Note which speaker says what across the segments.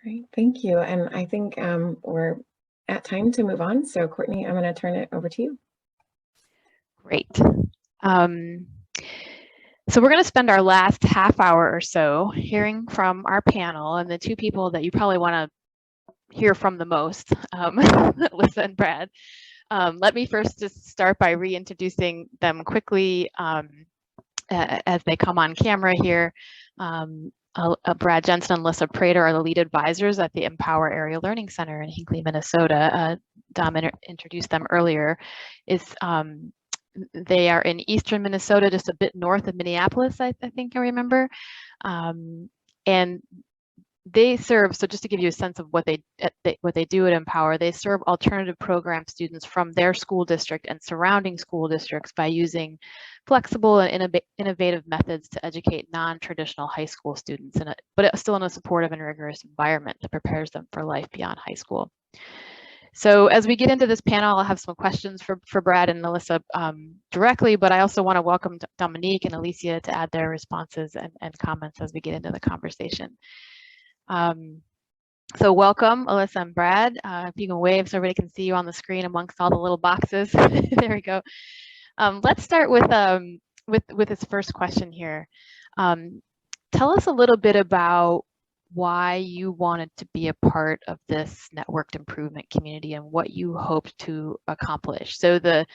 Speaker 1: Great, thank you. And I think we're at time to move on. So Courtney, I'm going to turn it over to you.
Speaker 2: Great. So we're going to spend our last half hour or so hearing from our panel and the two people that you probably want to hear from the most, Alyssa and Brad. Let me first just start by reintroducing them quickly as they come on camera here. Brad Jensen and Alyssa Prater are the lead advisors at the Empower Area Learning Center in Hinckley, Minnesota. Dom introduced them earlier. They are in eastern Minnesota, just a bit north of Minneapolis, I think I remember. And they serve, so just to give you a sense of what they do at Empower, they serve alternative program students from their school district and surrounding school districts by using flexible and innovative methods to educate non-traditional high school students, but still in a supportive and rigorous environment that prepares them for life beyond high school. So as we get into this panel, I'll have some questions for Brad and Alyssa directly, but I also want to welcome Dominique and Alicia to add their responses and comments as we get into the conversation. So welcome, Alyssa and Brad. If you can wave so everybody can see you on the screen amongst all the little boxes. There we go. Let's start with this first question here. Tell us a little bit about why you wanted to be a part of this networked improvement community and what you hoped to accomplish. So the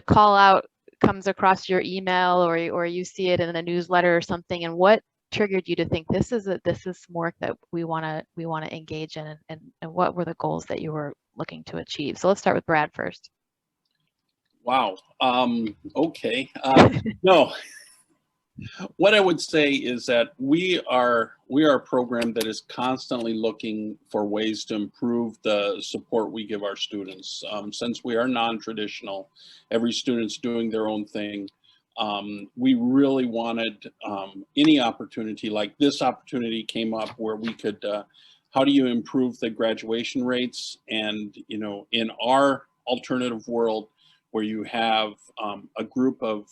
Speaker 2: call out comes across your email or you see it in a newsletter or something, and what triggered you to think this is some work that we want to engage in, and what were the goals that you were looking to achieve? So let's start with Brad first.
Speaker 3: Wow. Okay. No. What I would say is that we are a program that is constantly looking for ways to improve the support we give our students. Since we are non-traditional, every student's doing their own thing. We really wanted any opportunity, like this opportunity came up where we could, how do you improve the graduation rates? And, you know, in our alternative world where you have a group of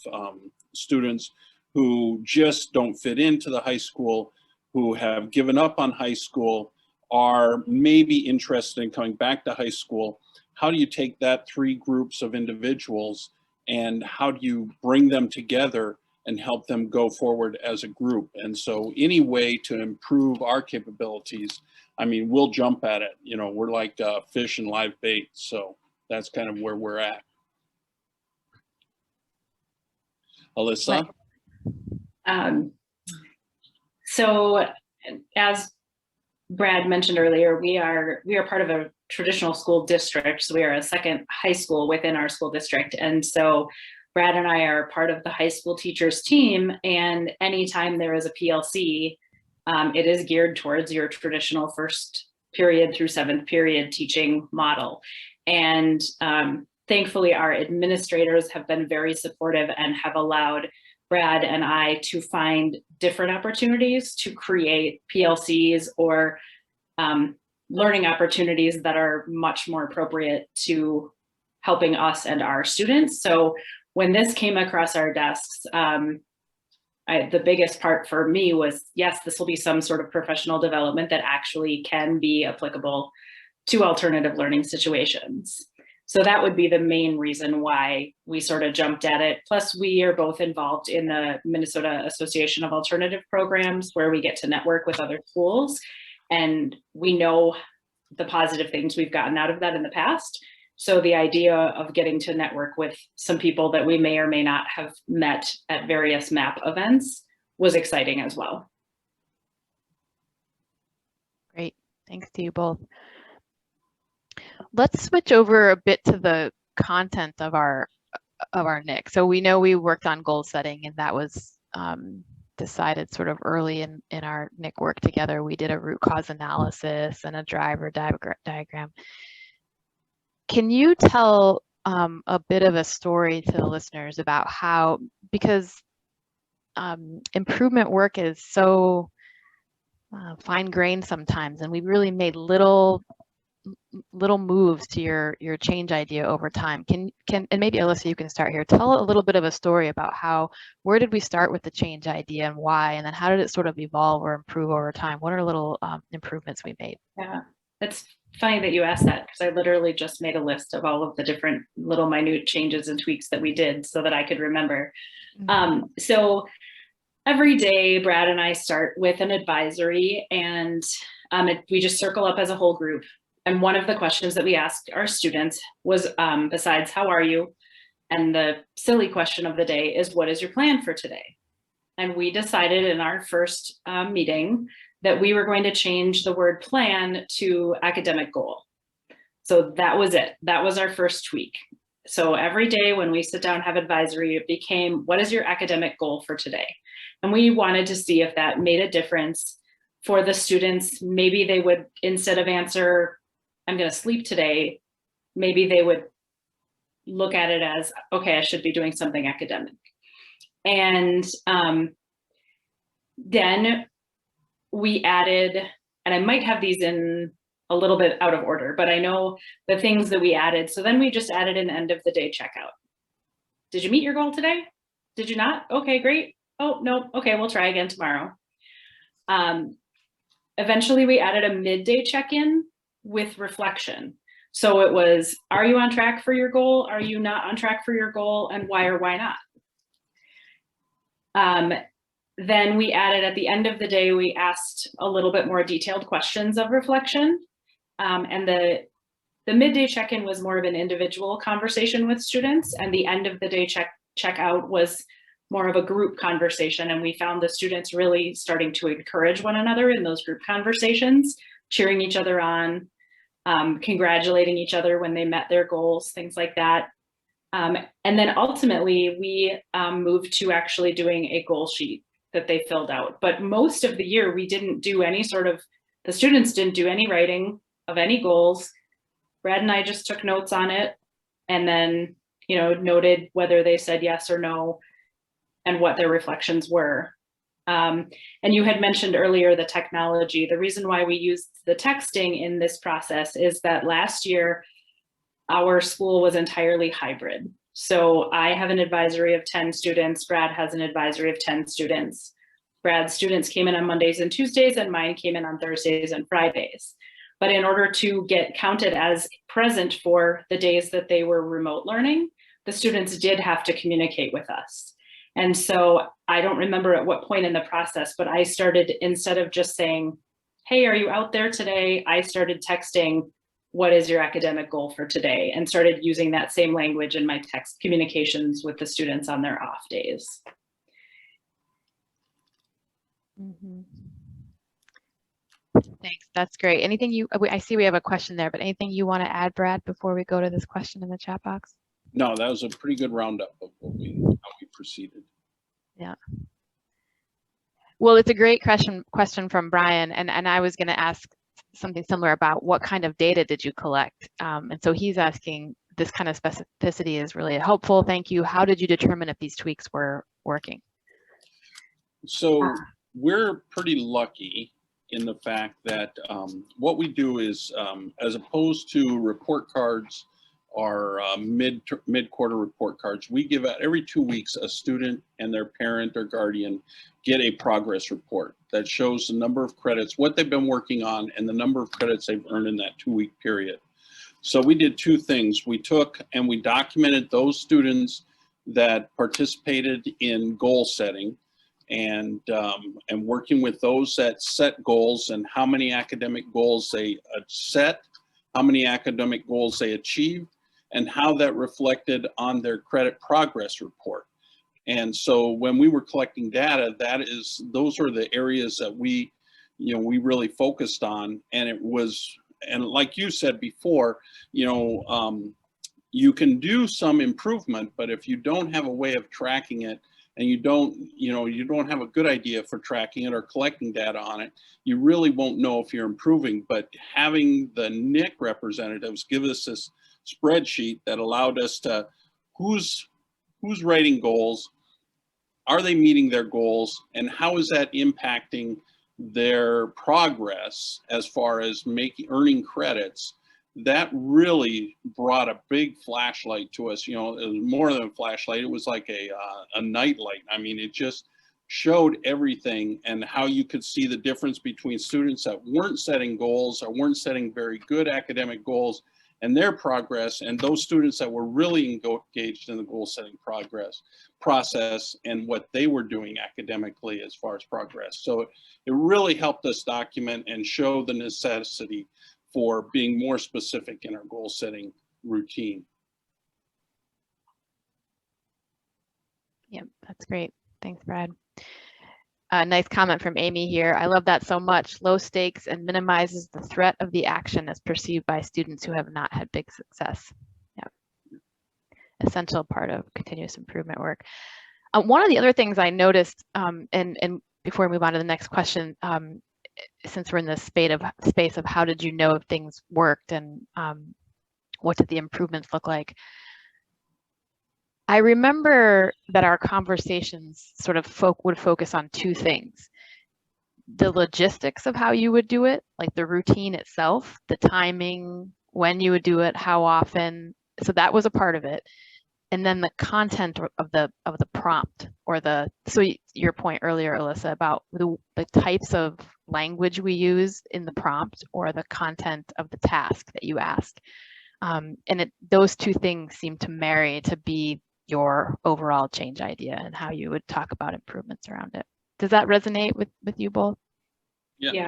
Speaker 3: students who just don't fit into the high school, who have given up on high school, are maybe interested in coming back to high school. How do you take that three groups of individuals and how do you bring them together and help them go forward as a group? And so any way to improve our capabilities, I mean, we'll jump at it. You know, we're like fish and live bait. So that's kind of where we're at. Alyssa?
Speaker 4: So as Brad mentioned earlier, we are part of a traditional school district. So we are a second high school within our school district. And so Brad and I are part of the high school teachers team. And anytime there is a PLC, it is geared towards your traditional first period through seventh period teaching model. And thankfully, our administrators have been very supportive and have allowed Brad and I to find different opportunities to create PLCs or learning opportunities that are much more appropriate to helping us and our students. So when this came across our desks, the biggest part for me was, yes, this will be some sort of professional development that actually can be applicable to alternative learning situations. So that would be the main reason why we sort of jumped at it. Plus, we are both involved in the Minnesota Association of Alternative Programs, where we get to network with other schools. And we know the positive things we've gotten out of that in the past. So the idea of getting to network with some people that we may or may not have met at various MAP events was exciting as well.
Speaker 2: Great, thanks to you both. Let's switch over a bit to the content of our NIC. So we know we worked on goal setting, and that was decided sort of early in our NIC work together. We did a root cause analysis and a driver diagram. Can you tell a bit of a story to the listeners about how, because improvement work is so fine-grained sometimes, and we really made little little moves to your change idea over time. And maybe Alyssa, you can start here. Tell a little bit of a story about where did we start with the change idea and why, and then how did it sort of evolve or improve over time? What are little improvements we made?
Speaker 4: Yeah, it's funny that you asked that, because I literally just made a list of all of the different little minute changes and tweaks that we did so that I could remember. So every day, Brad and I start with an advisory, and we just circle up as a whole group. And one of the questions that we asked our students was, besides how are you, and the silly question of the day is, what is your plan for today? And we decided in our first meeting that we were going to change the word plan to academic goal. So that was it. That was our first tweak. So every day when we sit down and have advisory, it became, what is your academic goal for today? And we wanted to see if that made a difference for the students. Maybe they would, instead of answer, I'm going to sleep today, maybe they would look at it as, okay, I should be doing something academic. And then we added, and I might have these in a little bit out of order, but I know the things that we added. So then we just added an end of the day checkout. Did you meet your goal today? Did you not? Okay, great. Oh, no. Okay, we'll try again tomorrow. Eventually we added a midday check-in with reflection. So it was, are you on track for your goal? Are you not on track for your goal? And why or why not? Then we added, at the end of the day, we asked a little bit more detailed questions of reflection. And the midday check-in was more of an individual conversation with students, and the end of the day checkout was more of a group conversation. And we found the students really starting to encourage one another in those group conversations, cheering each other on, congratulating each other when they met their goals, things like that. And then ultimately we moved to actually doing a goal sheet that they filled out. But most of the year we didn't do any the students didn't do any writing of any goals. Brad and I just took notes on it, and then, noted whether they said yes or no and what their reflections were. And you had mentioned earlier the technology. The reason why we used the texting in this process is that last year our school was entirely hybrid. So I have an advisory of 10 students. Brad has an advisory of 10 students. Brad's students came in on Mondays and Tuesdays, and mine came in on Thursdays and Fridays. But in order to get counted as present for the days that they were remote learning, the students did have to communicate with us. And so I don't remember at what point in the process, but I started, instead of just saying, hey, are you out there today? I started texting, what is your academic goal for today? And started using that same language in my text communications with the students on their off days.
Speaker 2: Mm-hmm. Thanks, that's great. Anything I see we have a question there, but anything you want to add, Brad, before we go to this question in the chat box?
Speaker 3: No, that was a pretty good roundup of how we proceeded.
Speaker 2: Yeah. Well, it's a great question from Brian, and I was going to ask something similar about what kind of data did you collect? And so he's asking, this kind of specificity is really helpful. Thank you. How did you determine if these tweaks were working?
Speaker 3: So we're pretty lucky in the fact that what we do is, as opposed to report cards or mid-quarter report cards, we give out every 2 weeks a student and their parent or guardian get a progress report that shows the number of credits, what they've been working on, and the number of credits they've earned in that 2-week period. So we did two things. We took and we documented those students that participated in goal setting, and working with those that set goals and how many academic goals they set, how many academic goals they achieved, and how that reflected on their credit progress report. And so when we were collecting data, those are the areas that we really focused on. And it was, and like you said before, you can do some improvement, but if you don't have a way of tracking it, and you don't have a good idea for tracking it or collecting data on it, you really won't know if you're improving. But having the NIC representatives give us this spreadsheet that allowed us to, who's writing goals, are they meeting their goals, and how is that impacting their progress as far as earning credits, that really brought a big flashlight to us. You know, it was more than a flashlight. It was like a nightlight. I mean, it just showed everything and how you could see the difference between students that weren't setting goals or weren't setting very good academic goals and their progress, and those students that were really engaged in the goal setting process and what they were doing academically as far as progress. So it really helped us document and show the necessity for being more specific in our goal setting routine.
Speaker 2: Yep, that's great. Thanks, Brad. Nice comment from Amy here. I love that so much. Low stakes and minimizes the threat of the action as perceived by students who have not had big success. Yeah, essential part of continuous improvement work. One of the other things I noticed, and before we move on to the next question, since we're in this space of how did you know if things worked and what did the improvements look like? I remember that our conversations sort of would focus on two things: the logistics of how you would do it, like the routine itself, the timing, when you would do it, how often. So that was a part of it. And then the content of the prompt, or so your point earlier, Alyssa, about the types of language we use in the prompt or the content of the task that you ask. And those two things seem to marry to be your overall change idea and how you would talk about improvements around it. Does that resonate with you both?
Speaker 4: Yeah.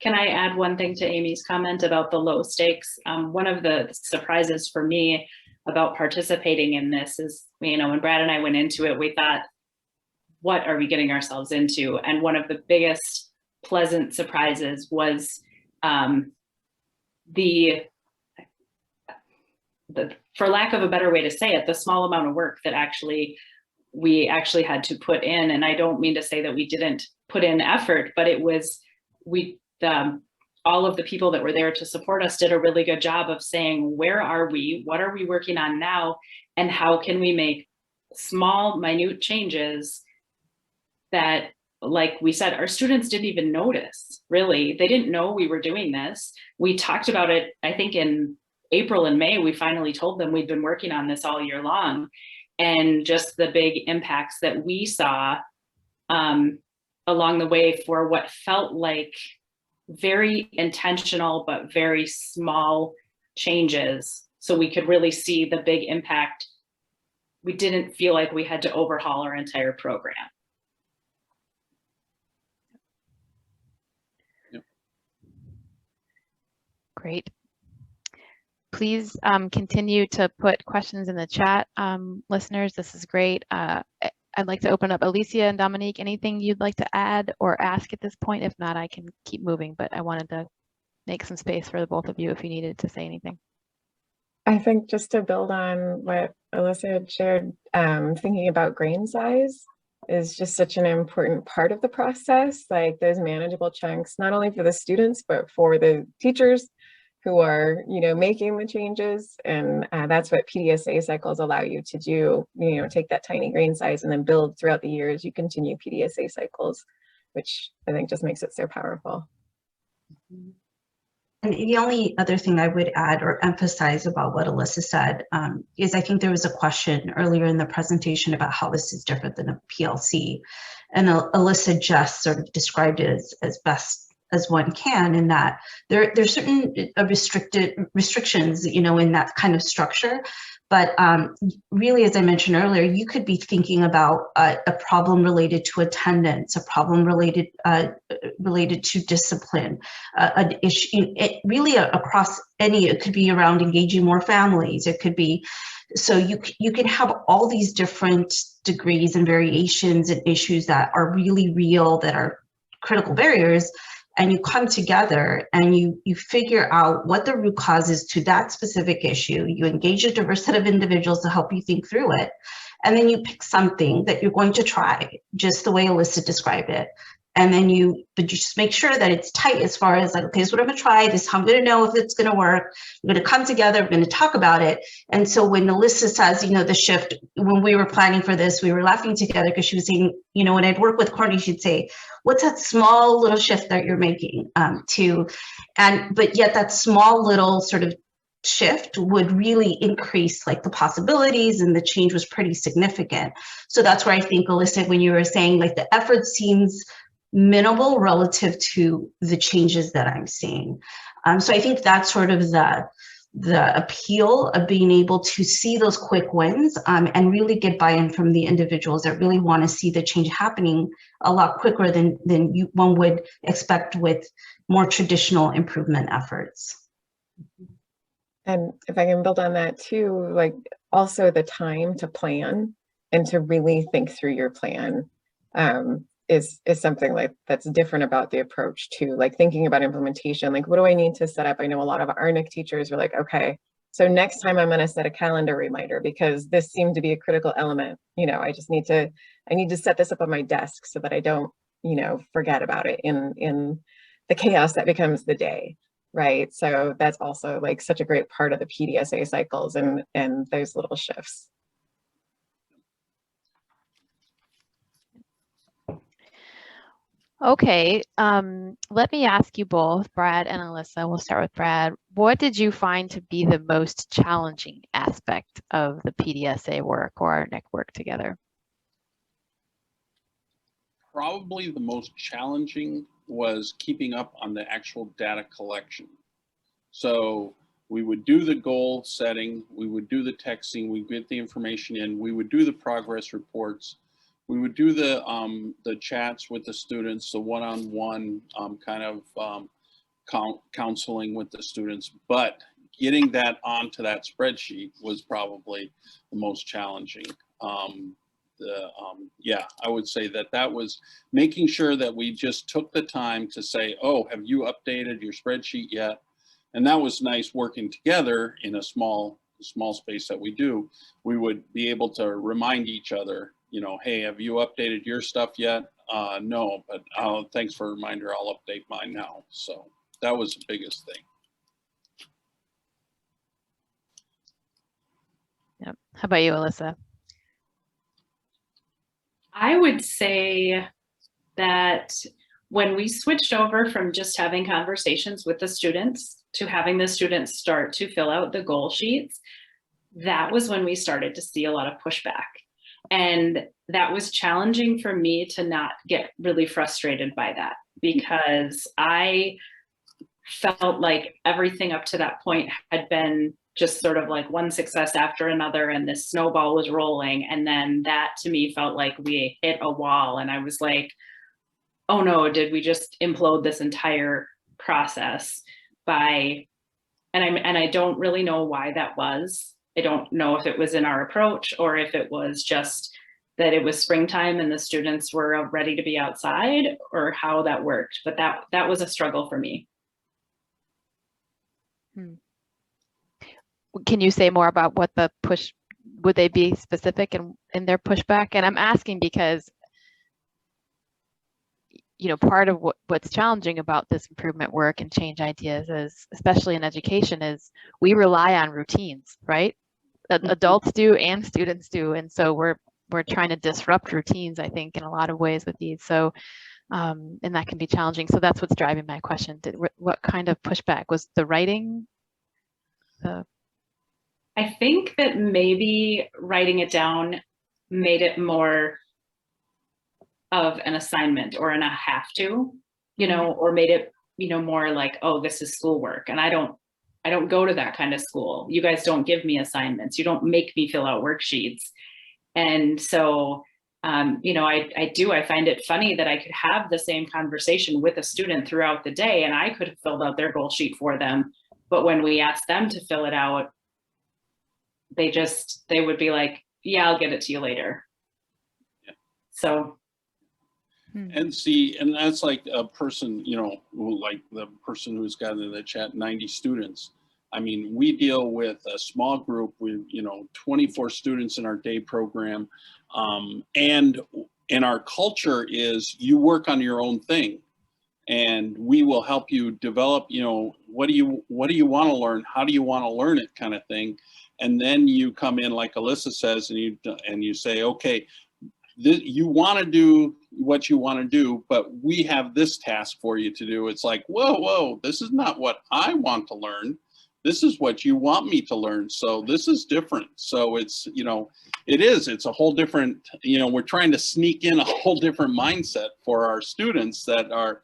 Speaker 4: Can I add one thing to Amy's comment about the low stakes? One of the surprises for me about participating in this is, you know, when Brad and I went into it, we thought, what are we getting ourselves into? And one of the biggest pleasant surprises was for lack of a better way to say it, the small amount of work that we actually had to put in. And I don't mean to say that we didn't put in effort, but it was, all of the people that were there to support us did a really good job of saying, where are we? What are we working on now? And how can we make small, minute changes that, like we said, our students didn't even notice, really. They didn't know we were doing this. We talked about it, I think in April and May, we finally told them we'd been working on this all year long. And just the big impacts that we saw along the way for what felt like very intentional, but very small changes. So we could really see the big impact. We didn't feel like we had to overhaul our entire program.
Speaker 3: Yep.
Speaker 2: Great. Please continue to put questions in the chat, listeners. This is great. I'd like to open up. Alicia and Dominique, anything you'd like to add or ask at this point? If not, I can keep moving, but I wanted to make some space for the both of you if you needed to say anything.
Speaker 1: I think just to build on what Alyssa had shared, thinking about grain size is just such an important part of the process, like those manageable chunks, not only for the students, but for the teachers who are, you know, making the changes. And that's what PDSA cycles allow you to do, you know, take that tiny grain size and then build throughout the years. You continue PDSA cycles, which I think just makes it so powerful.
Speaker 5: And the only other thing I would add or emphasize about what Alyssa said is I think there was a question earlier in the presentation about how this is different than a PLC. And Alyssa just sort of described it as best as one can, in that there's certain restrictions, you know, in that kind of structure. But really, as I mentioned earlier, you could be thinking about a problem related to attendance, a problem related to discipline, an issue really across any. It could be around engaging more families. It could be, so you can have all these different degrees and variations and issues that are really real, that are critical barriers. And you come together and you figure out what the root cause is to that specific issue. You engage a diverse set of individuals to help you think through it. And then you pick something that you're going to try, just the way Alyssa described it. and then but you just make sure that it's tight as far as like, okay, this is what I'm gonna try, this is how I'm gonna know if it's gonna work. We're gonna come together, we're gonna talk about it. And so when Alyssa says, you know, the shift, when we were planning for this, we were laughing together because she was saying, you know, when I'd work with Courtney, she'd say, what's that small little shift that you're making but yet that small little sort of shift would really increase like the possibilities, and the change was pretty significant. So that's where I think, Alyssa, when you were saying like the effort seems minimal relative to the changes that I'm seeing. So I think that's sort of the appeal of being able to see those quick wins, and really get buy-in from the individuals that really want to see the change happening a lot quicker than one would expect with more traditional improvement efforts.
Speaker 1: And if I can build on that too, like also the time to plan and to really think through your plan is something like that's different about the approach too. Like thinking about implementation, like what do I need to set up? I know a lot of our NIC teachers are like, okay, so next time I'm going to set a calendar reminder because this seemed to be a critical element. You know, I need to set this up on my desk so that I don't, you know, forget about it in the chaos that becomes the day. Right. So that's also like such a great part of the PDSA cycles and those little shifts.
Speaker 2: Okay, let me ask you both, Brad and Alyssa. We'll start with Brad. What did you find to be the most challenging aspect of the PDSA work or our NIC work together?
Speaker 3: Probably the most challenging was keeping up on the actual data collection. So we would do the goal setting, we would do the texting, we'd get the information in, we would do the progress reports, we would do the chats with the students, the one-on-one kind of counseling with the students, but getting that onto that spreadsheet was probably the most challenging. Yeah, I would say that was making sure that we just took the time to say, oh, have you updated your spreadsheet yet? And that was nice working together in a small space that we do. We would be able to remind each other, you know, hey, have you updated your stuff yet? No, but thanks for a reminder. I'll update mine now. So that was the biggest thing.
Speaker 2: Yep. How about you, Alyssa?
Speaker 4: I would say that when we switched over from just having conversations with the students to having the students start to fill out the goal sheets, that was when we started to see a lot of pushback. And that was challenging for me to not get really frustrated by that, because I felt like everything up to that point had been just sort of like one success after another, and this snowball was rolling. And then that to me felt like we hit a wall, and I was like, oh no, did we just implode this entire process and I don't really know why that was. I don't know if it was in our approach or if it was just that it was springtime and the students were ready to be outside, or how that worked. But that was a struggle for me.
Speaker 2: Can you say more about what the would they be specific in their pushback? And I'm asking because, you know, part of what's challenging about this improvement work and change ideas is, especially in education, is we rely on routines, right? Adults do and students do. And so we're trying to disrupt routines, I think, in a lot of ways with these. So, and that can be challenging. So that's what's driving my question. What kind of pushback? Was the writing?
Speaker 4: I think that maybe writing it down made it more of an assignment or a have to, you know, or made it, you know, more like, oh, this is schoolwork. And I don't go to that kind of school. You guys don't give me assignments. You don't make me fill out worksheets. And so, you know, I find it funny that I could have the same conversation with a student throughout the day, and I could have filled out their goal sheet for them. But when we asked them to fill it out, they would be like, yeah, I'll get it to you later. Yeah. So.
Speaker 3: And see, and that's like a person, you know, like the person who's got in the chat, 90 students. I mean, we deal with a small group with, you know, 24 students in our day program. And and our culture is you work on your own thing, and we will help you develop, you know, what do you want to learn? How do you want to learn it, kind of thing. And then you come in, like Alyssa says, and you say, okay, you want to do what you want to do, but we have this task for you to do. It's like, whoa, this is not what I want to learn. This is what you want me to learn. So this is different. So it's, you know, it's a whole different, you know, we're trying to sneak in a whole different mindset for our students that are,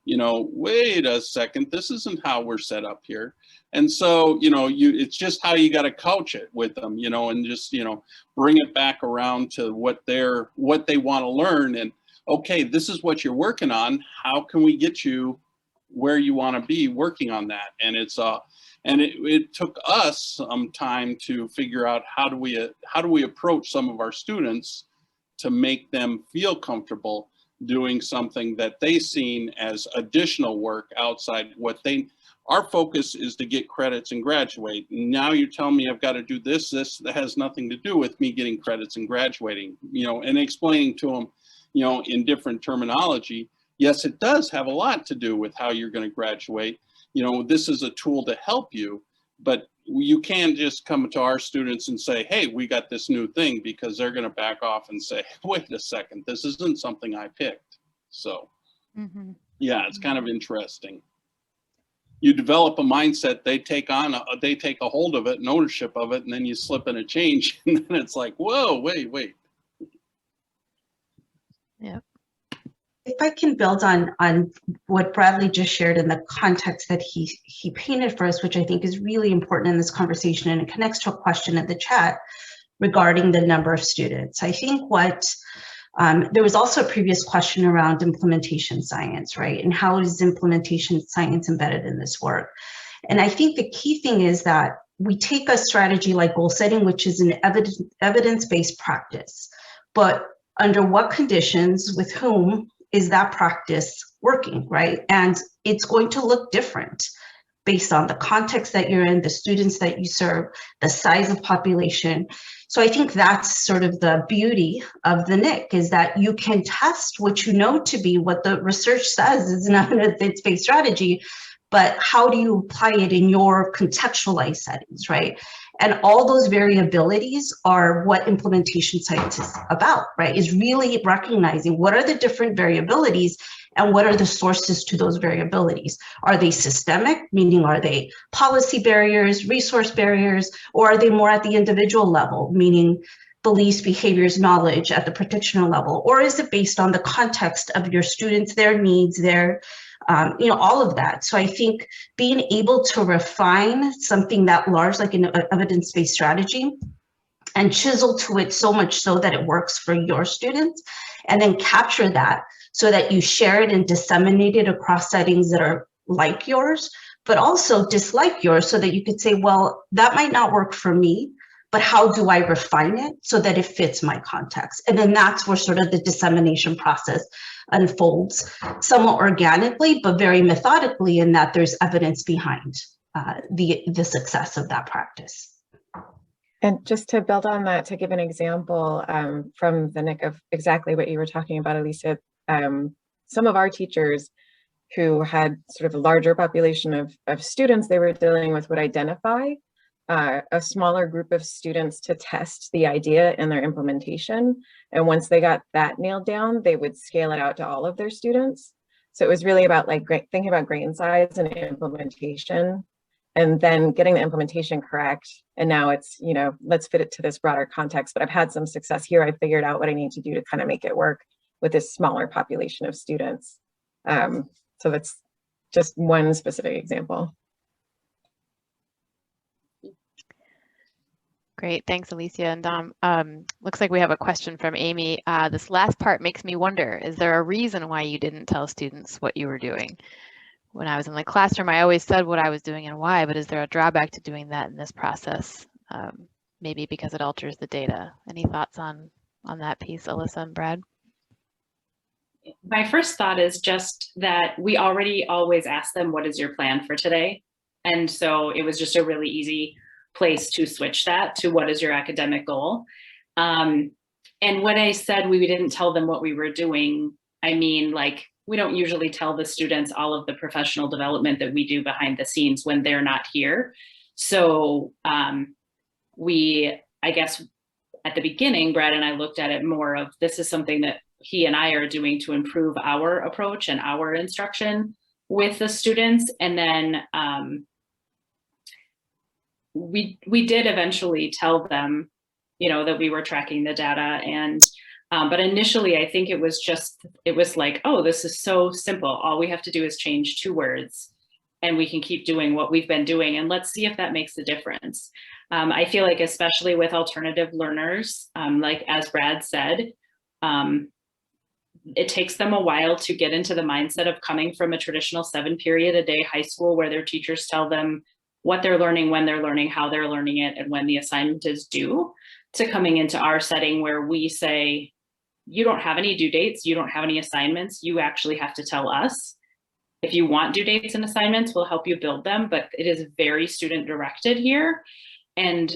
Speaker 3: you know, wait a second, this isn't how we're set up here. And so, you know, it's just how you got to couch it with them, you know, and just, you know, bring it back around to what they want to learn. And okay, this is what you're working on. How can we get you where you want to be working on that? And it took us some time to figure out how do we approach some of our students to make them feel comfortable doing something that they seen as additional work outside what our focus is to get credits and graduate. Now you're telling me I've got to do this that has nothing to do with me getting credits and graduating, you know, and explaining to them, you know, in different terminology. Yes, it does have a lot to do with how you're going to graduate. You know, this is a tool to help you, but you can't just come to our students and say, hey, we got this new thing, because they're going to back off and say, wait a second, this isn't something I picked. So, yeah, it's kind of interesting. You develop a mindset, they take a hold of it and ownership of it, and then you slip in a change, and then it's like, whoa, wait.
Speaker 2: Yeah.
Speaker 5: If I can build on what Bradley just shared in the context that he painted for us, which I think is really important in this conversation, and it connects to a question in the chat regarding the number of students. I think there was also a previous question around implementation science, right? And how is implementation science embedded in this work? And I think the key thing is that we take a strategy like goal setting, which is an evidence-based practice, but under what conditions, with whom, is that practice working, right? And it's going to look different based on the context that you're in, the students that you serve, the size of population. So I think that's sort of the beauty of the NIC, is that you can test what you know to be what the research says is an evidence-based strategy, but how do you apply it in your contextualized settings, right? And all those variabilities are what implementation science is about, right? Is really recognizing what are the different variabilities and what are the sources to those variabilities. Are they systemic, meaning are they policy barriers, resource barriers, or are they more at the individual level, meaning beliefs, behaviors, knowledge at the practitioner level? Or is it based on the context of your students, their needs, their you know, all of that. So I think being able to refine something that large, like an evidence-based strategy, and chisel to it so much so that it works for your students, and then capture that so that you share it and disseminate it across settings that are like yours, but also dislike yours, so that you could say, well, that might not work for me, but how do I refine it so that it fits my context? And then that's where sort of the dissemination process unfolds, somewhat organically, but very methodically, in that there's evidence behind the success of that practice.
Speaker 1: And just to build on that, to give an example from the NIC of exactly what you were talking about, Alicia, some of our teachers who had sort of a larger population of students they were dealing with would identify a smaller group of students to test the idea in their implementation. And once they got that nailed down, they would scale it out to all of their students. So it was really about like thinking about grain size and implementation, and then getting the implementation correct. And now it's, you know, let's fit it to this broader context. But I've had some success here. I figured out what I need to do to kind of make it work with this smaller population of students. So that's just one specific example.
Speaker 2: Great, thanks, Alicia and Dom. Looks like we have a question from Amy. This last part makes me wonder, is there a reason why you didn't tell students what you were doing? When I was in the classroom, I always said what I was doing and why, but is there a drawback to doing that in this process? Maybe because it alters the data. Any thoughts on that piece, Alyssa and Brad?
Speaker 4: My first thought is just that we already always ask them, what is your plan for today? And so it was just a really easy place to switch that to what is your academic goal. And when I said we didn't tell them what we were doing, I mean, like, we don't usually tell the students all of the professional development that we do behind the scenes when they're not here. So I guess at the beginning, Brad and I looked at it more of, this is something that he and I are doing to improve our approach and our instruction with the students. And then we did eventually tell them, you know, that we were tracking the data. And but initially, I think it was like, oh, this is so simple. All we have to do is change 2 words and we can keep doing what we've been doing. And let's see if that makes a difference. I feel like, especially with alternative learners, like as Brad said, it takes them a while to get into the mindset of coming from a traditional 7-period-a-day high school where their teachers tell them what they're learning, when they're learning, how they're learning it, and when the assignment is due, to coming into our setting where we say, you don't have any due dates, you don't have any assignments, you actually have to tell us. If you want due dates and assignments, we'll help you build them, but it is very student directed here. And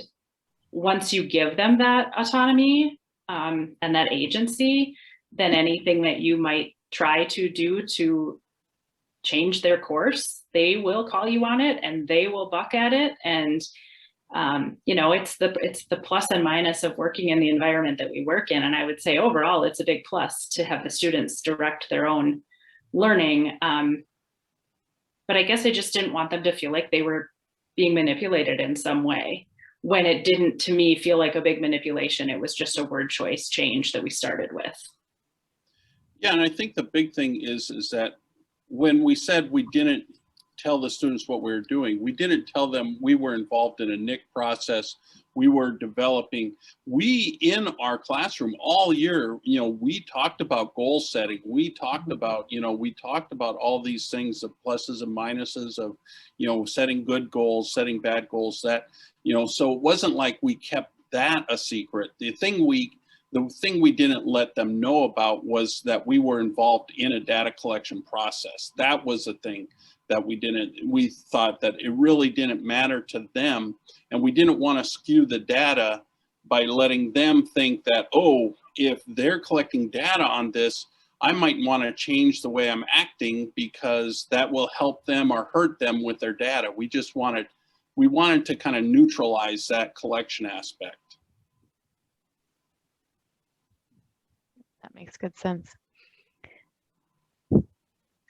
Speaker 4: once you give them that autonomy and that agency, then anything that you might try to do to change their course, they will call you on it and they will buck at it. And you know, it's the plus and minus of working in the environment that we work in. And I would say overall, it's a big plus to have the students direct their own learning. But I guess I just didn't want them to feel like they were being manipulated in some way, when it didn't, to me, feel like a big manipulation. It was just a word choice change that we started with.
Speaker 3: Yeah, and I think the big thing is that when we said we didn't tell the students what we were doing, we didn't tell them we were involved in a NIC process. We were developing, in our classroom all year, you know, we talked about goal setting. We talked about, you know, we talked about all these things, the pluses and minuses of, you know, setting good goals, setting bad goals, that, you know, so it wasn't like we kept that a secret. The thing we didn't let them know about was that we were involved in a data collection process. That was the thing that we thought that it really didn't matter to them. And we didn't want to skew the data by letting them think that, oh, if they're collecting data on this, I might want to change the way I'm acting because that will help them or hurt them with their data. We wanted to kind of neutralize that collection aspect.
Speaker 2: That makes good sense.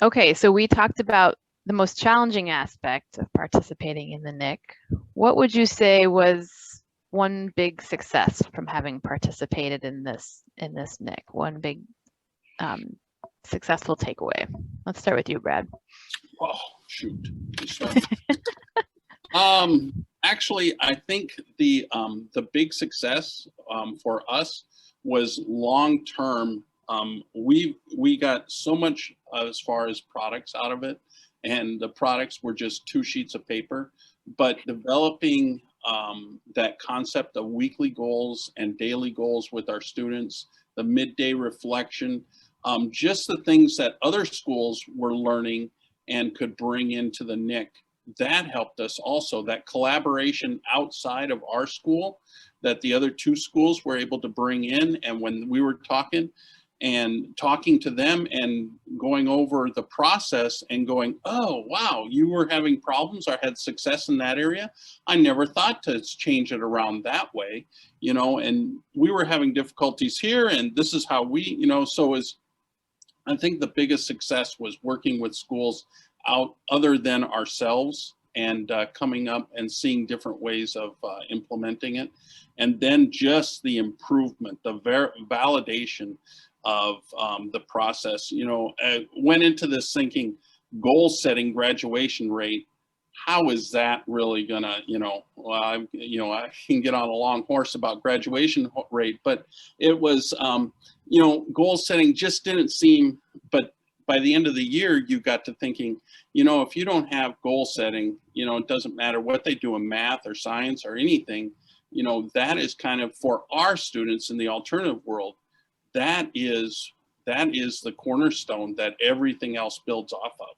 Speaker 2: Okay, so we talked about the most challenging aspect of participating in the NIC. What would you say was one big success from having participated in this NIC? One big successful takeaway. Let's start with you, Brad.
Speaker 3: Oh, shoot. Actually, I think the big success for us was long-term. We got so much as far as products out of it, and the products were just 2 sheets of paper, but developing that concept of weekly goals and daily goals with our students, the midday reflection, just the things that other schools were learning and could bring into the NIC, that helped us also. That collaboration outside of our school that the other 2 schools were able to bring in, and when we were talking to them and going over the process and going, oh, wow, you were having problems or had success in that area. I never thought to change it around that way, you know, and we were having difficulties here, and this is how we, you know, I think the biggest success was working with schools out other than ourselves and coming up and seeing different ways of implementing it. And then just the improvement, the validation of the process. You know, I went into this thinking goal setting, graduation rate, how is that really gonna, you know, I can get on a long horse about graduation rate, but it was, you know, goal setting just didn't seem, but by the end of the year, you got to thinking, you know, if you don't have goal setting, you know, it doesn't matter what they do in math or science or anything, you know, that is kind of for our students in the alternative world, that is the cornerstone that everything else builds off of.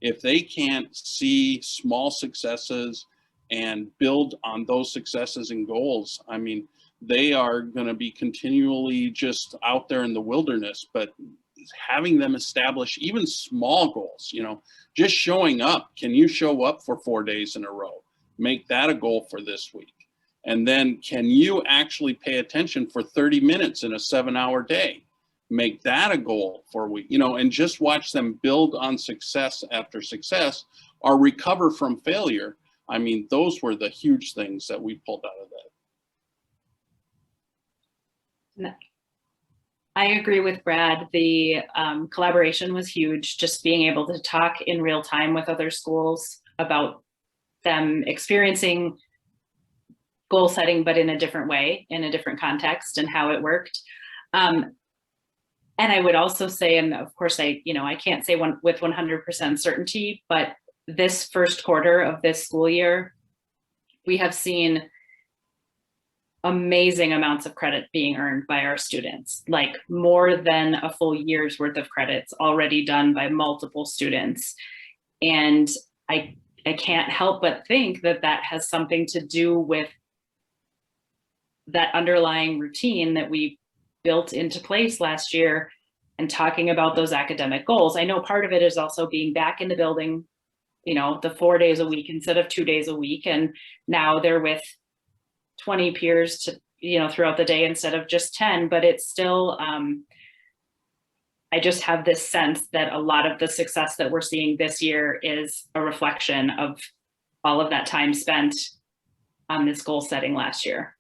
Speaker 3: If they can't see small successes and build on those successes and goals, I mean, they are going to be continually just out there in the wilderness, but having them establish even small goals, just showing up. Can you show up for 4 days in a row? Make that a goal for this week. And then can you actually pay attention for 30 minutes in a 7-hour day? Make that a goal for a week, and just watch them build on success after success or recover from failure. I mean, those were the huge things that we pulled out of that.
Speaker 4: I agree with Brad. The collaboration was huge. Just being able to talk in real time with other schools about them experiencing goal setting, but in a different way, in a different context, and how it worked. And I would also say, and of course, I can't say with 100% certainty, but this first quarter of this school year, we have seen amazing amounts of credit being earned by our students, like more than a full year's worth of credits already done by multiple students. And I can't help but think that that has something to do with that underlying routine that we built into place last year and talking about those academic goals. I know part of it is also being back in the building, the 4 days a week instead of 2 days a week. And now they're with 20 peers to, throughout the day instead of just 10, but it's still, I just have this sense that a lot of the success that we're seeing this year is a reflection of all of that time spent on this goal setting last year.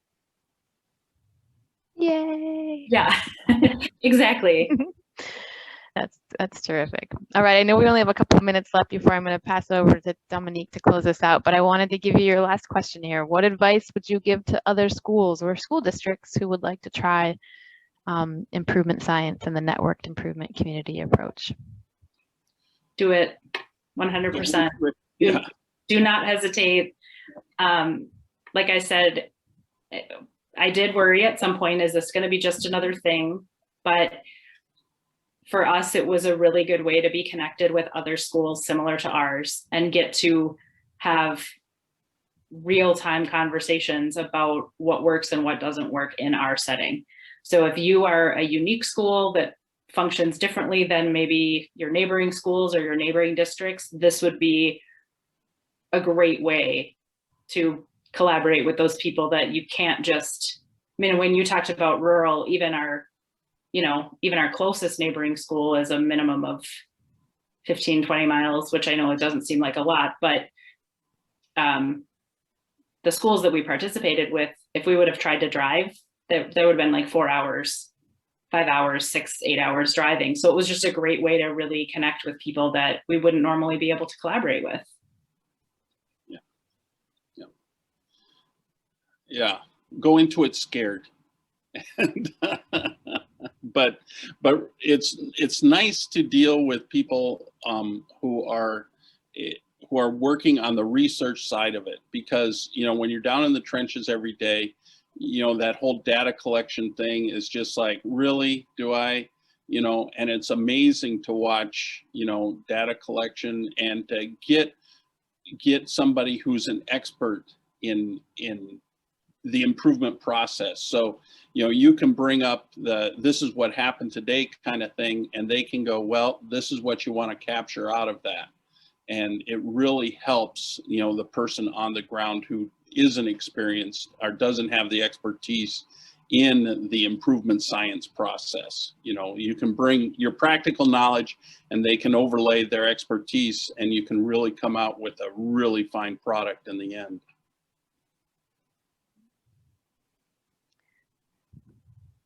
Speaker 2: Yay.
Speaker 4: Yeah, exactly.
Speaker 2: That's terrific. All right, I know we only have a couple of minutes left before I'm going to pass over to Dominique to close us out, but I wanted to give you your last question here. What advice would you give to other schools or school districts who would like to try improvement science and the networked improvement community approach?
Speaker 4: Do it 100%.
Speaker 3: Yeah.
Speaker 4: Do not hesitate. Like I said, I did worry at some point, is this going to be just another thing? But for us, it was a really good way to be connected with other schools similar to ours and get to have real-time conversations about what works and what doesn't work in our setting. So if you are a unique school that functions differently than maybe your neighboring schools or your neighboring districts, this would be a great way to collaborate with those people that you can't just, when you talked about rural, even our closest neighboring school is a minimum of 15, 20 miles, which I know it doesn't seem like a lot, but the schools that we participated with, if we would have tried to drive, that would have been like 4 hours, 5 hours, 6, 8 hours driving. So it was just a great way to really connect with people that we wouldn't normally be able to collaborate with.
Speaker 3: Yeah. Go into it scared. But it's nice to deal with people who are working on the research side of it, because when you're down in the trenches every day, that whole data collection thing is just like, really, do I, and it's amazing to watch data collection and to get somebody who's an expert in the improvement process. So, you can bring up this is what happened today kind of thing, and they can go, well, this is what you want to capture out of that. And it really helps, the person on the ground who isn't experienced or doesn't have the expertise in the improvement science process. You can bring your practical knowledge and they can overlay their expertise, and you can really come out with a really fine product in the end.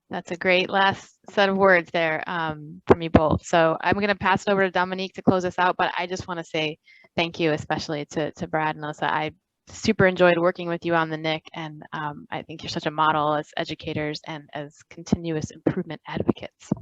Speaker 2: That's a great last set of words there from you both. So I'm going to pass it over to Dominique to close us out, but I just want to say thank you, especially to Brad and Alyssa. I super enjoyed working with you on the NIC, and I think you're such a model as educators and as continuous improvement advocates.